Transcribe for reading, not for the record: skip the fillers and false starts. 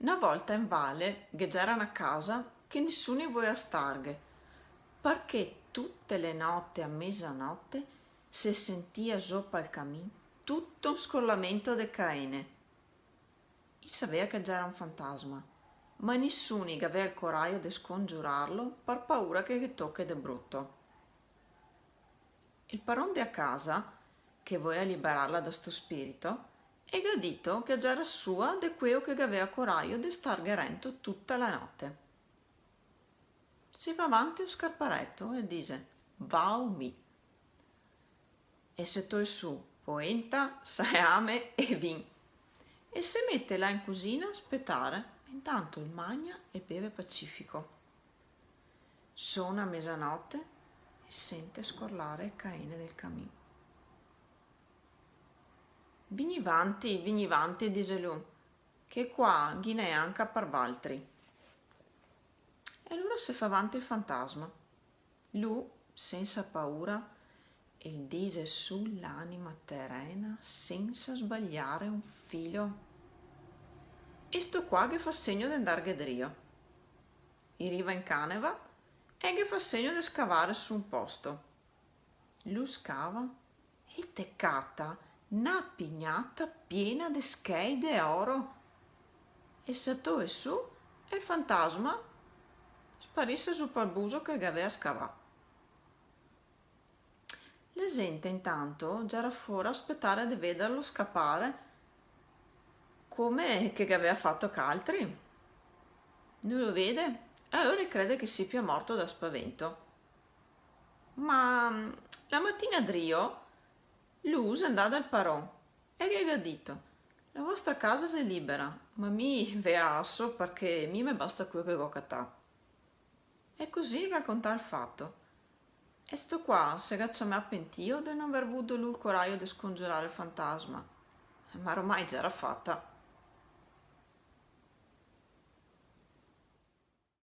Una volta in Vale, che c'era una casa che nessuno voleva starghe, perché tutte le notte a mezzanotte si sentia sopra il cammin tutto un scollamento di caene. I sapeva che c'era un fantasma, ma nessuno aveva il coraggio di scongiurarlo per paura che tocchi di brutto. Il padrone a casa, che voleva liberarla da sto spirito, e gli ha detto che già era sua di quello che aveva coraggio di star garento tutta la notte. Si va avanti un scarparetto e dice: "Vau mi!" E se tu su, poenta, saiame e vin. E si mette là in cucina a aspettare, intanto il magna e beve pacifico. Suona a mezzanotte e sente scorlare il caine del cammin. Vigni vanti, dice lui, che qua ghine anche per valtri. E allora si fa avanti il fantasma. Lui, senza paura, e dice sull'anima terrena senza sbagliare un filo. E sto qua che fa segno di andare gedrio. Arriva in caneva e che fa segno di scavare su un posto. Lui scava e teccata una pignata piena di scheide e oro. E saltò e su e il fantasma sparisse su per buso che aveva scavato. La gente intanto già era fuori a aspettare di vederlo scappare come che aveva fatto Caltri. Lui lo vede e allora crede che sia morto da spavento. Ma la mattina Drio, lui è andato dal parò e gli ha detto: "La vostra casa è libera, ma mi ve asso perché mi basta quello che ho cattà." E così racconta il fatto. E sto qua se gaccia me a pentio di non aver avuto lui il coraggio di scongiurare il fantasma. Ma ormai già era fatta.